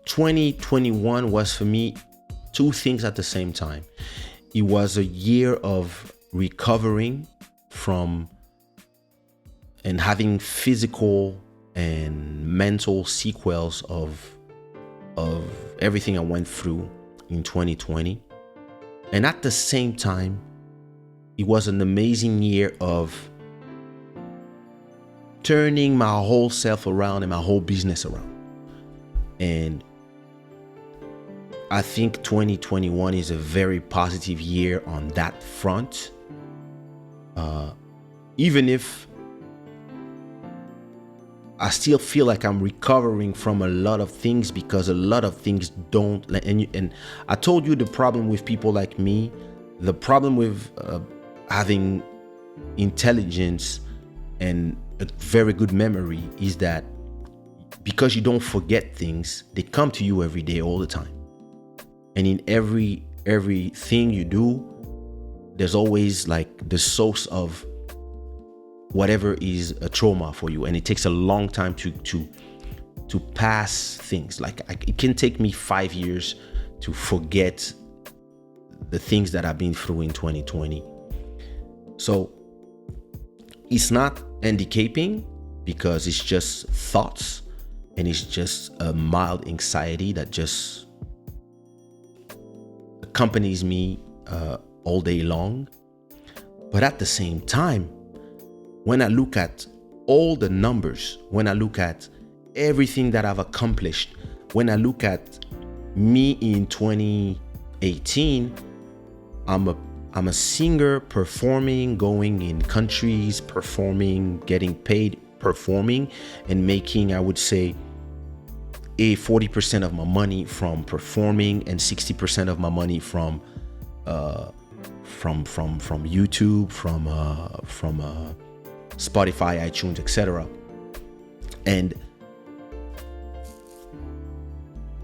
2021 was for me two things at the same time. It was a year of recovering from and having physical and mental sequels of everything I went through in 2020. And at the same time, it was an amazing year of turning my whole self around and my whole business around. And I think 2021 is a very positive year on that front. Even if I still feel like I'm recovering from a lot of things, because a lot of things don't. And I told you the problem with people like me, the problem with having intelligence and a very good memory is that because you don't forget things, they come to you every day, all the time. And in everything you do, there's always like the source of whatever is a trauma for you, and it takes a long time to pass things. Like it can take me 5 years to forget the things that I've been through in 2020. So it's not handicapping, because it's just thoughts, and it's just a mild anxiety that just accompanies me all day long. But at the same time, when I look at all the numbers, when I look at everything that I've accomplished, when I look at me in 2018, I'm a singer performing, going in countries, performing, getting paid, performing, and making, I would say, 40% of my money from performing and 60% of my money from YouTube, from Spotify, iTunes, etc. And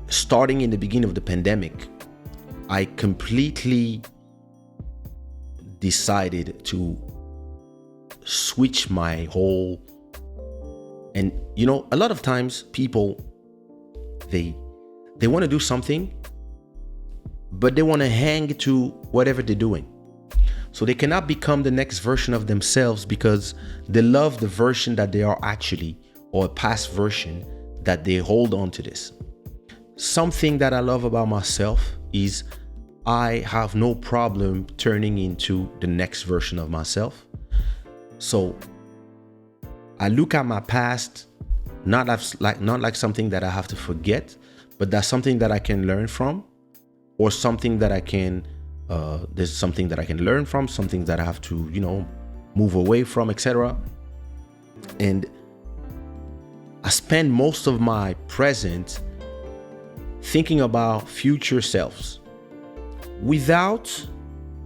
starting in the beginning of the pandemic, I completely decided to switch my whole. And a lot of times people, they want to do something, but they want to hang to whatever they're doing. So they cannot become the next version of themselves, because they love the version that they are actually, or a past version that they hold on to this. Something that I love about myself is I have no problem turning into the next version of myself. So I look at my past, not like something that I have to forget, but that's something that I can learn from, or something that I can, there's something that I can learn from, something that I have to, move away from, etc. And I spend most of my present thinking about future selves without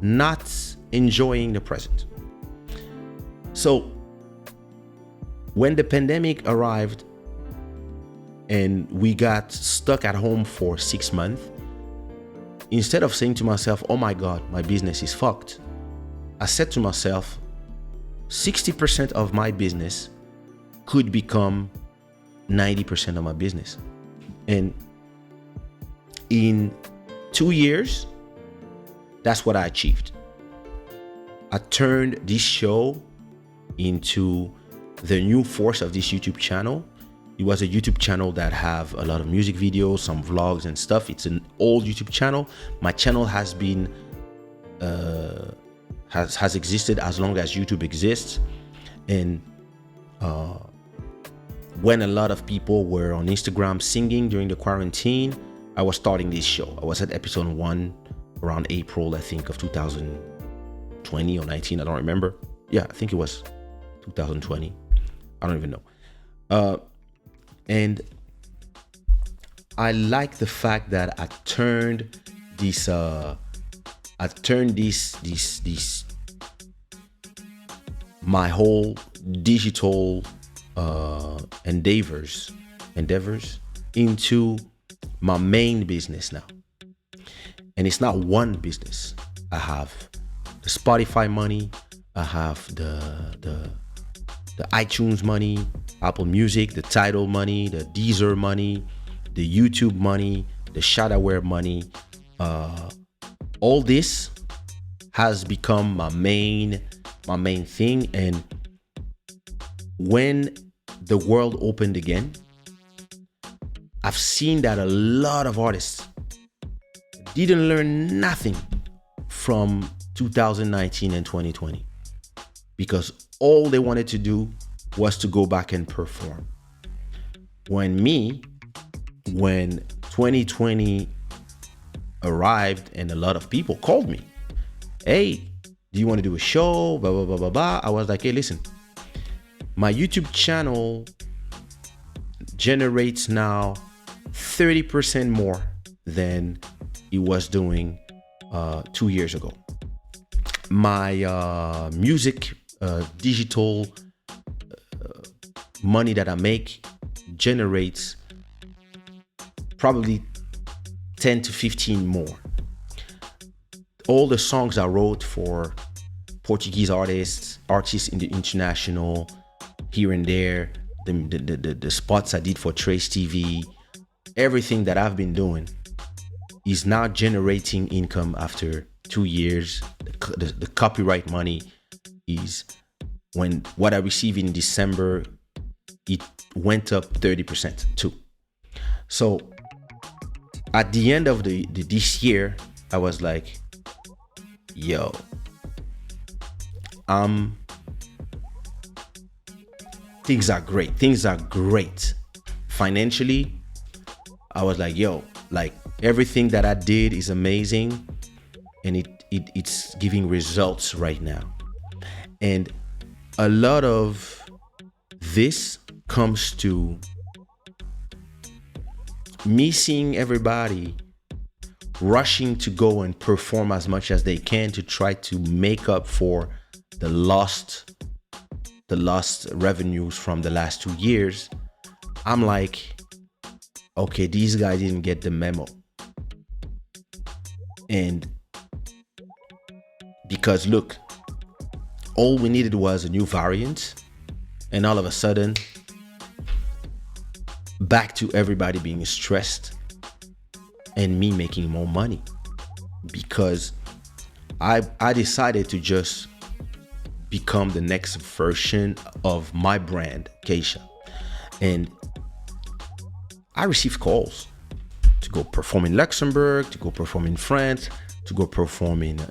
not enjoying the present. So when the pandemic arrived and we got stuck at home for 6 months, instead of saying to myself, oh my God, my business is fucked, I said to myself, 60% of my business could become 90% of my business. And in 2 years, that's what I achieved. I turned this show into the new force of this YouTube channel. It was a YouTube channel that have a lot of music videos, some vlogs and stuff. It's an old YouTube channel. My channel has been has existed as long as YouTube exists. And when a lot of people were on Instagram singing during the quarantine, I was starting this show. I was at episode 1 around April, I think, of 2020 or 19. I don't remember. Yeah, I think it was 2020. I don't even know. And I like the fact that I turned this my whole digital endeavors into my main business now. And it's not one business. I have the Spotify money, I have the iTunes money, Apple Music, the Tidal money, the Deezer money, the YouTube money, the Shada money, all this has become my main thing. And when the world opened again, I've seen that a lot of artists didn't learn nothing from 2019 and 2020 because all they wanted to do was to go back and perform. When 2020 arrived and a lot of people called me, hey, do you want to do a show? Blah, blah, blah, blah, blah. I was like, hey, listen, my YouTube channel generates now 30% more than it was doing 2 years ago. My music, digital money that I make generates probably 10 to 15 more. All the songs I wrote for Portuguese artists in the international, here and there, the spots I did for Trace TV, everything that I've been doing is now generating income after 2 years. The copyright money is, when what I received in December, it went up 30% too. So at the end of this year, I was like, yo, things are great. Financially, I was like, yo, like everything that I did is amazing, and it's giving results right now. And a lot of this comes to me seeing everybody rushing to go and perform as much as they can to try to make up for the lost revenues from the last 2 years. I'm like, okay, these guys didn't get the memo. And because look, all we needed was a new variant, and all of a sudden, back to everybody being stressed and me making more money, because I decided to just become the next version of my brand, Kaysha. And I received calls to go perform in Luxembourg, to go perform in France, to go perform in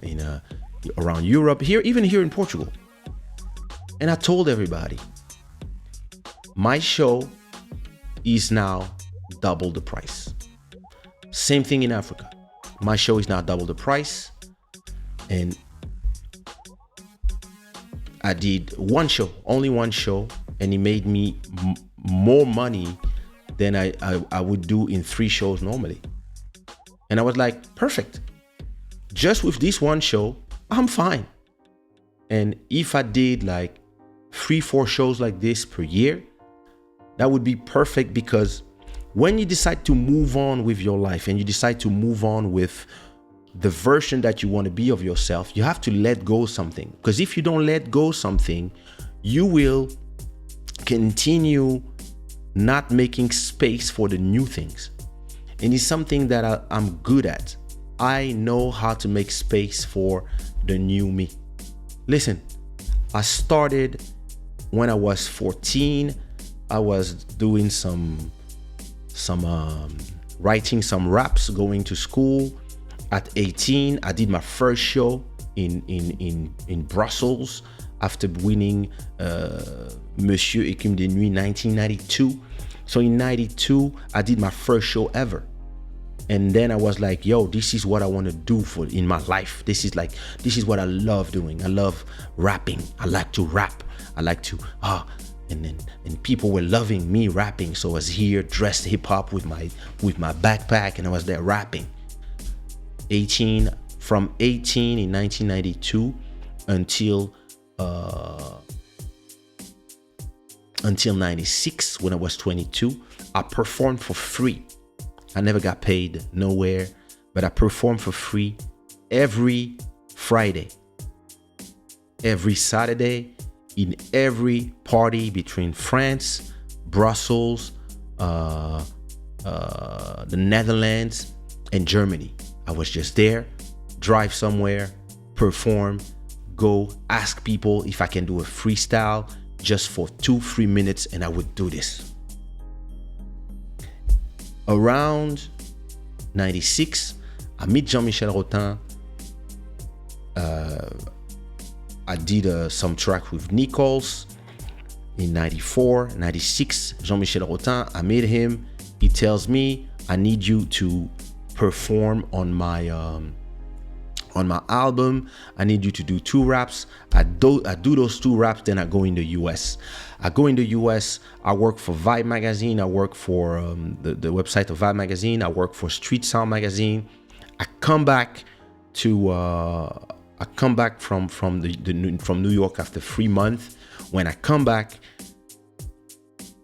around Europe, even here in Portugal. And I told everybody, my show is now double the price. Same thing in Africa. My show is now double the price. And I did only one show, and it made me more money than I would do in 3 shows normally. And I was like, perfect. Just with this one show, I'm fine. And if I did like 3-4 shows like this per year, that would be perfect, because when you decide to move on with your life and you decide to move on with the version that you want to be of yourself, you have to let go something. Because if you don't let go something, you will continue not making space for the new things. And it's something that I'm good at. I know how to make space for the new me. Listen, I started when I was 14. I was doing some writing some raps, going to school. At 18, I did my first show in Brussels after winning Monsieur Écume de Nuit 1992. So in 92, I did my first show ever. And then I was like, yo, this is what I want to do in my life. This is what I love doing. I love rapping. I like to rap. I like to and people were loving me rapping. So I was here dressed hip hop with my backpack, and I was there rapping. From 18 in 1992 until 96, when I was 22, I performed for free. I never got paid nowhere, but I performed for free every Friday, every Saturday, in every party between France, Brussels, the Netherlands, and Germany. I was just there, drive somewhere, perform, go ask people if I can do a freestyle just for 2-3 minutes, and I would do this. Around 96, I meet Jean-Michel Rotin. I did some track with Nichols in 94, 96. Jean-Michel Rotin, I met him. He tells me, I need you to perform on my album. I need you to do 2 raps. I do those 2 raps, then I go in the US. I work for Vibe magazine. I work for the website of Vibe magazine. I work for Street Sound magazine. I come back from New York after 3 months. When I come back,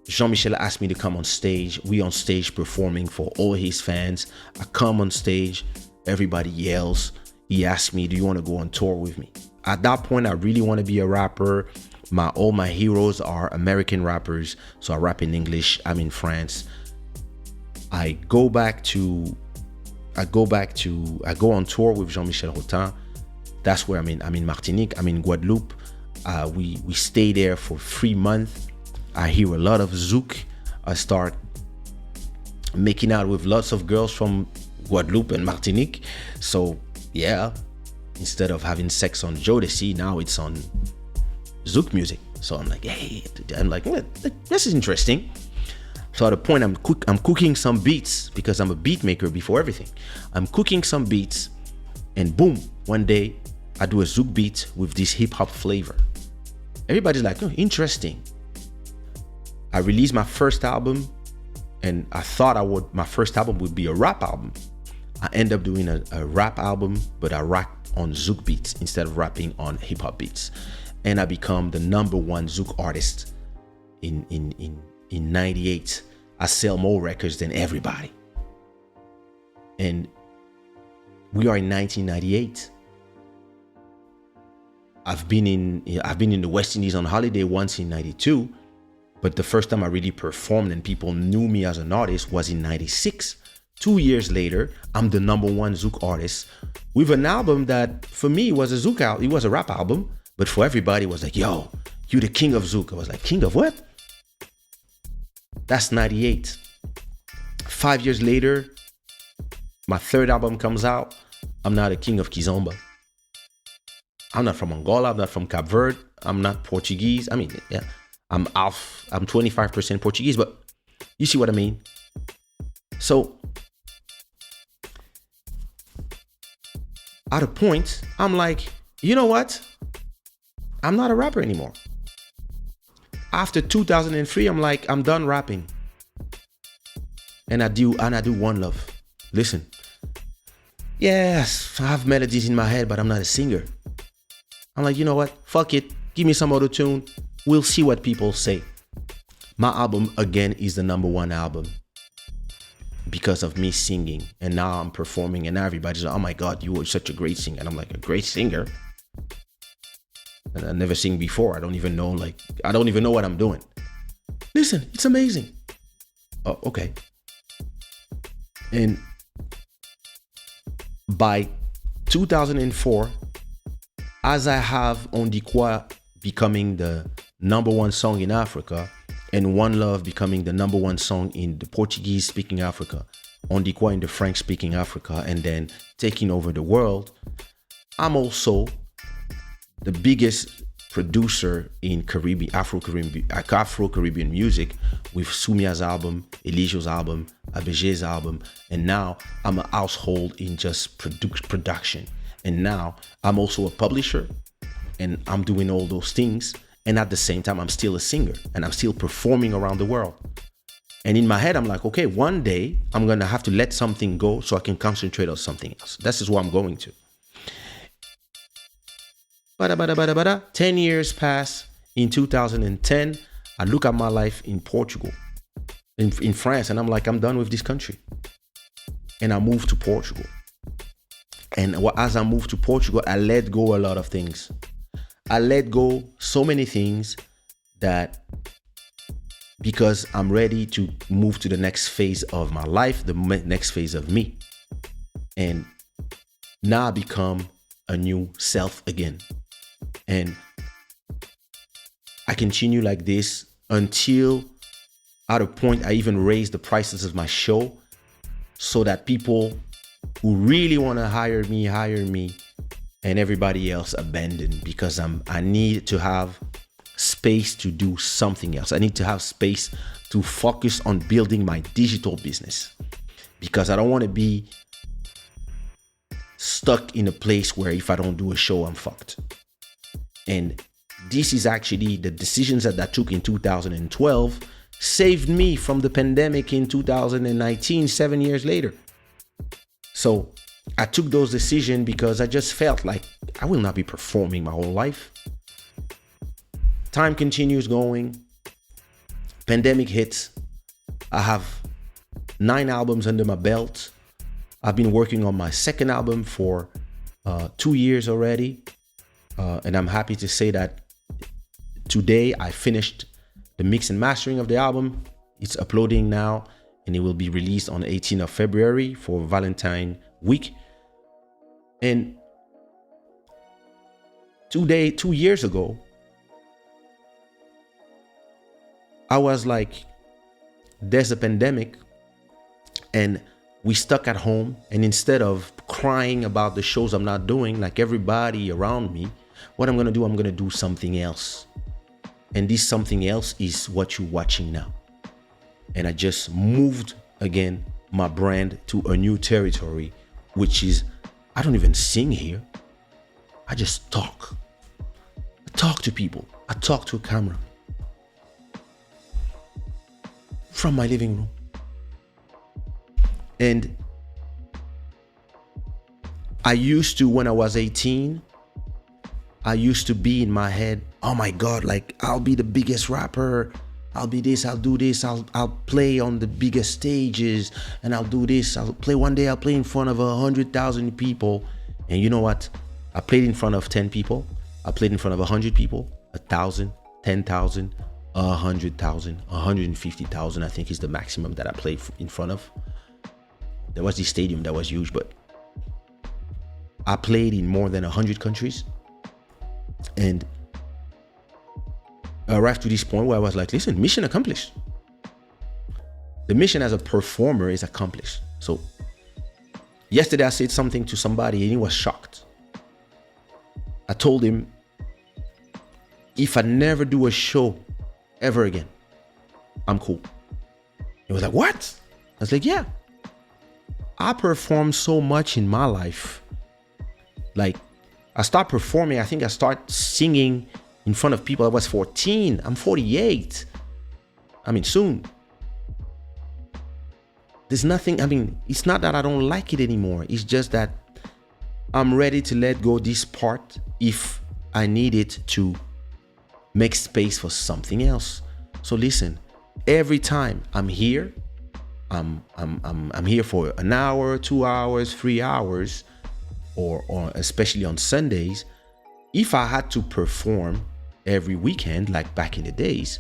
Jean-Michel asked me to come on stage. We on stage performing for all his fans. I come on stage, everybody yells. He asked me, do you want to go on tour with me? At that point, I really want to be a rapper. All my heroes are American rappers, so I rap in English. I'm in France. I go on tour with Jean-Michel Rotin. That's where I'm in Martinique. I'm in Guadeloupe. We stay there for 3 months. I hear a lot of zouk. I start making out with lots of girls from Guadeloupe and Martinique. So yeah, instead of having sex on Jodeci, now it's on zouk music. So I'm like, hey, this is interesting. So at the point I'm cooking some beats, because I'm a beat maker before everything. I'm cooking some beats, and boom, one day I do a zouk beat with this hip hop flavor. Everybody's like, oh, interesting. I released my first album, and I thought my first album would be a rap album. I end up doing a rap album, but I rap on zouk beats instead of rapping on hip hop beats. And I become the #1 zouk artist in 98. I sell more records than everybody. And we are in 1998. I've been in the West Indies on holiday once in 92, but the first time I really performed and people knew me as an artist was in 96. 2 years later, I'm the #1 zouk artist with an album that for me was a zouk album. It was a rap album, but for everybody it was like, yo, you the king of zouk. I was like, king of what? That's 98. 5 years later, my third album comes out. I'm not a king of Kizomba. I'm not from Angola. I'm not from Cape Verde. I'm not Portuguese. I mean, yeah, I'm 25% Portuguese, but you see what I mean? So at a point, I'm like, you know what? I'm not a rapper anymore. After 2003, I'm like, I'm done rapping. And I do One Love. Listen. Yes, I have melodies in my head, but I'm not a singer. I'm like, you know what? Fuck it. Give me some auto tune. We'll see what people say. My album, again, is the #1 album because of me singing. And now I'm performing, and now everybody's like, oh my God, you were such a great singer. And I'm like, a great singer? And I never sing before. I don't even know what I'm doing. Listen, it's amazing. Oh, okay. And by 2004, as I have On Dit Quoi becoming the #1 song in Africa, and One Love becoming the #1 song in the Portuguese-speaking Africa, On Dit Quoi in the French-speaking Africa, and then taking over the world, I'm also the biggest producer in Afro-Caribbean music with Sumia's album, Eligio's album, Abeje's album, and now I'm a household in just production. And now I'm also a publisher, and I'm doing all those things. And at the same time, I'm still a singer, and I'm still performing around the world. And in my head, I'm like, okay, one day I'm going to have to let something go so I can concentrate on something else. This is what I'm going to. 10 years pass. In 2010, I look at my life in Portugal, in France, and I'm like, I'm done with this country. And I moved to Portugal. And as I moved to Portugal, I let go a lot of things. I let go so many things that because I'm ready to move to the next phase of my life, the next phase of me. And now I become a new self again. And I continue like this until at a point I even raise the prices of my show so that people who really want to hire me, and everybody else abandon, because I need to have space to do something else. I need to have space to focus on building my digital business, because I don't want to be stuck in a place where if I don't do a show, I'm fucked. And this is actually the decisions that I took in 2012 saved me from the pandemic in 2019, 7 years later. So I took those decisions because I just felt like I will not be performing my whole life. Time continues going. Pandemic hits. I have 9 albums under my belt. I've been working on my second album for 2 years already. And I'm happy to say that today I finished the mix and mastering of the album. It's uploading now, and it will be released on the 18th of February for Valentine week. And 2 years ago, I was like, there's a pandemic and we stuck at home. And instead of crying about the shows I'm not doing, like everybody around me, what I'm going to do, I'm going to do something else. And this something else is what you're watching now. And I just moved again my brand to a new territory, which is, I don't even sing here. I just talk. I talk to people. I talk to a camera from my living room. And I used to, when I was 18, I used to be in my head, oh my God, like I'll be the biggest rapper. I'll be this, I'll do this, I'll play on the biggest stages, and I'll do this. I'll play one day, I'll play in front of 100,000 people. And you know what? I played in front of 10 people. I played in front of 100 people, 1,000, 10,000, 100,000, 150,000, I think is the maximum that I played in front of. There was this stadium that was huge, but I played in more than 100 countries. And I arrived to this point where I was like, listen, mission accomplished. The mission as a performer is accomplished. So yesterday I said something to somebody and he was shocked. I told him, if I never do a show ever again, I'm cool. He was like, what? I was like, yeah. I performed so much in my life. Like, I started performing, I think I started singing in front of people. I was 14. I'm 48. I mean, soon. There's nothing, I mean, it's not that I don't like it anymore. It's just that I'm ready to let go this part if I need it to make space for something else. So listen, every time I'm here, I'm here for an hour, 2 hours, 3 hours, or especially on Sundays. If I had to perform every weekend, like back in the days,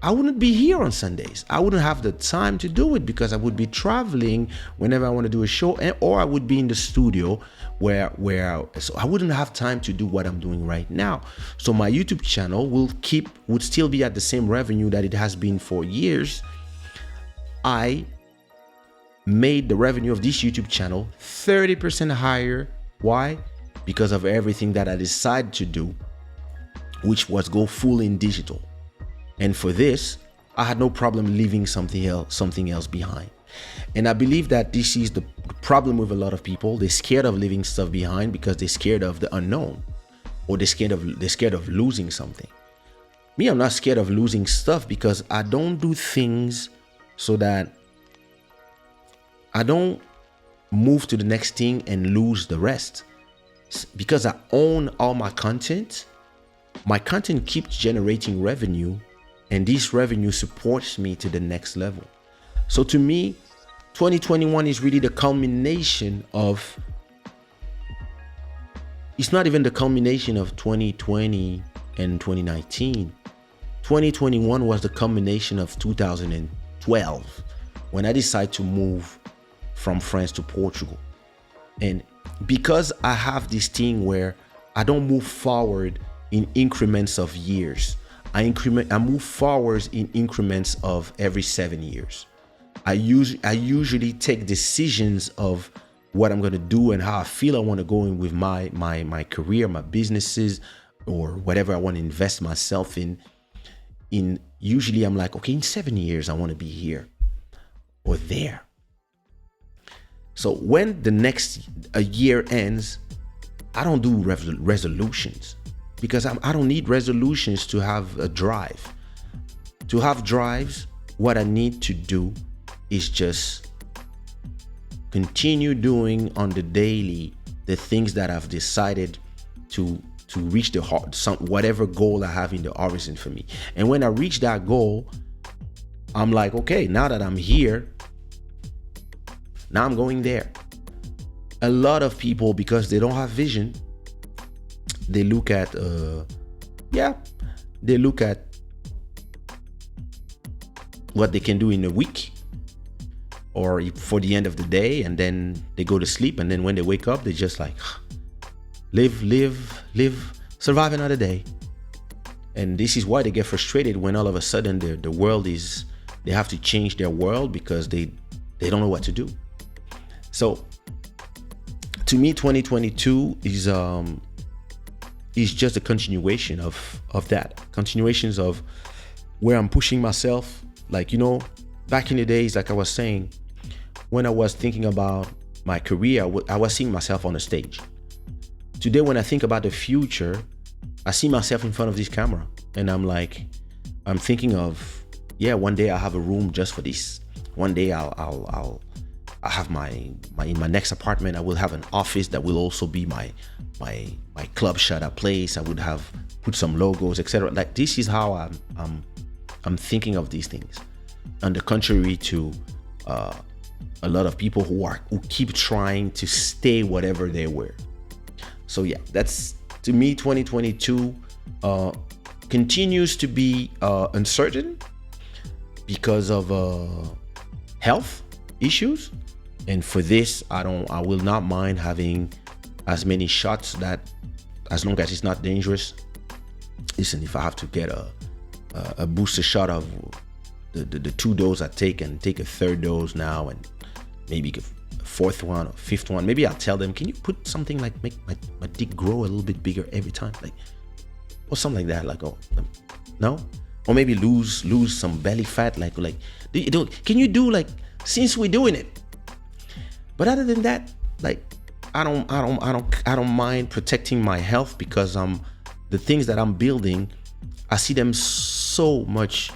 I wouldn't be here on Sundays. I wouldn't have the time to do it because I would be traveling whenever I want to do a show, or I would be in the studio so I wouldn't have time to do what I'm doing right now. So my YouTube channel would still be at the same revenue that it has been for years. I made the revenue of this YouTube channel 30% higher. Why? Because of everything that I decided to do, which was go full in digital. And for this, I had no problem leaving something else behind. And I believe that this is the problem with a lot of people. They're scared of leaving stuff behind because they're scared of the unknown, or they're scared of losing something. Me, I'm not scared of losing stuff because I don't do things so that I don't move to the next thing and lose the rest. Because I own all my content keeps generating revenue, and this revenue supports me to the next level. So to me, 2021 is really the culmination of, it's not even the culmination of 2020 and 2019. 2021 was the combination of 2012 when I decided to move from France to Portugal. And because I have this thing where I don't move forward in increments of years, I move forward in increments of every 7 years. I usually take decisions of what I'm going to do and how I feel I want to go in with my career, my businesses, or whatever I want to invest myself in. Usually I'm like, okay, in 7 years I want to be here or there. So when a year ends, I don't do resolutions, because I don't need resolutions to have a drive. To have drives, what I need to do is just continue doing on the daily the things that I've decided to reach whatever goal I have in the horizon for me. And when I reach that goal, I'm like, okay, now that I'm here, now I'm going there. A lot of people, because they don't have vision, they look at what they can do in a week or for the end of the day, and then they go to sleep, and then when they wake up, they just like live, survive another day. And this is why they get frustrated when all of a sudden the world is, they have to change their world because they don't know what to do. So to me, 2022 is just a continuation of that, continuations of where I'm pushing myself. Like, back in the days, like I was saying, when I was thinking about my career, I was seeing myself on a stage. Today, when I think about the future, I see myself in front of this camera, and I'm thinking of, one day I'll have a room just for this. One day I'll have in my next apartment, I will have an office that will also be my club Shada place. I would have put some logos, etc. Like, this is how I'm thinking of these things. On the contrary to a lot of people who keep trying to stay whatever they were. So that's, to me, 2022 continues to be uncertain because of health issues. And for this, I will not mind having as many shots, that as long as it's not dangerous. Listen, if I have to get a booster shot of the 2 doses I take, and take a 3rd dose now, and maybe a 4th one or 5th one, maybe I'll tell them, can you put something like make my dick grow a little bit bigger every time, like, or something like that, like, oh no, or maybe lose some belly fat, like can you do, like, since we're doing it. But other than that, like, I don't mind protecting my health, because the things that I'm building, I see them so much,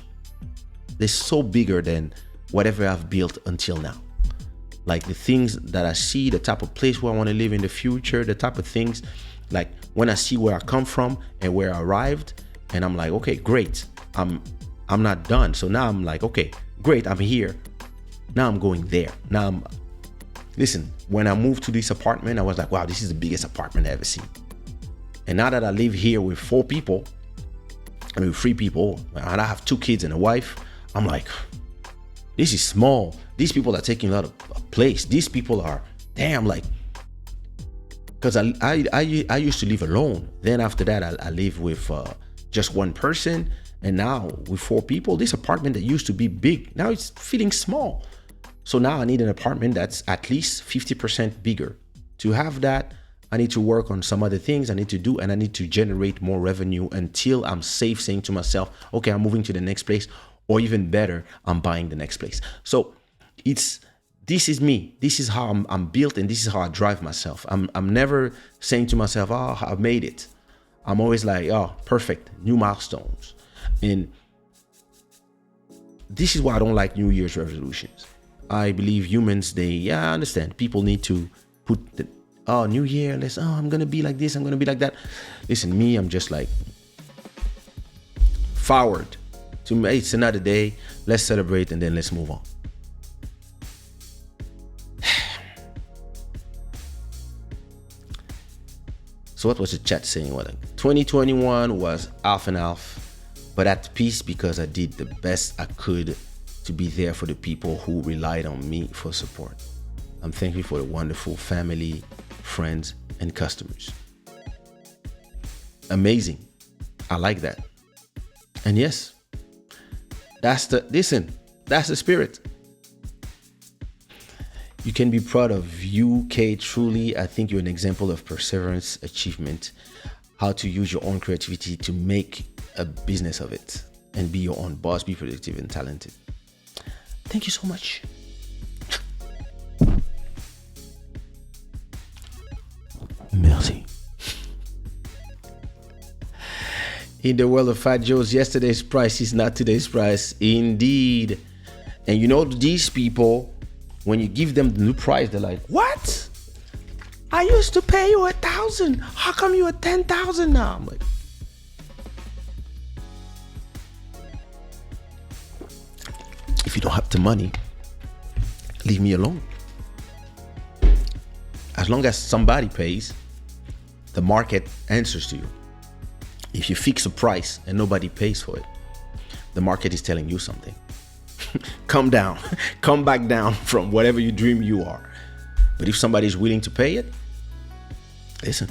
they're so bigger than whatever I've built until now. Like, the things that I see, the type of place where I want to live in the future, the type of things, like, when I see where I come from and where I arrived, and I'm like, okay, great, I'm not done. So now I'm like, okay, great, I'm here. Now I'm going there. Listen, when I moved to this apartment, I was like, wow, this is the biggest apartment I've ever seen. And now that I live here with 3 people, and I have 2 kids and a wife, I'm like, this is small. These people are taking a lot of place. These people are, damn, like, because I used to live alone. Then after that, I live with just one person. And now with 4 people, this apartment that used to be big, now it's feeling small. So now I need an apartment that's at least 50% bigger. To have that, I need to work on some other things I need to do, and I need to generate more revenue until I'm safe saying to myself, okay, I'm moving to the next place, or even better, I'm buying the next place. So this is me. This is how I'm built, and this is how I drive myself. I'm never saying to myself, oh, I've made it. I'm always like, oh, perfect, new milestones. And this is why I don't like New Year's resolutions. I believe humans, I understand. People need to put New Year, I'm going to be like this, I'm going to be like that. Listen, me, I'm just like, forward. To me, it's another day. Let's celebrate, and then let's move on. So what was the chat saying? 2021 was half and half. but at peace because I did the best I could to be there for the people who relied on me for support. I'm thankful for the wonderful family, friends, and customers. Amazing. I like that. And yes, that's the spirit. You can be proud of you, Kay. Truly, I think you're an example of perseverance, achievement, how to use your own creativity to make a business of it and be your own boss, be productive and talented. Thank you so much. Merci. In the world of Fat Joe's, yesterday's price is not today's price. Indeed. And you know, these people, when you give them the new price, they're like, what? I used to pay you 1,000. How come you are 10,000 now? I'm like, if you don't have the money, leave me alone. As long as somebody pays, the market answers to you. If you fix a price and nobody pays for it, the market is telling you something. Come down, come back down from whatever you dream you are. But if somebody is willing to pay it, listen.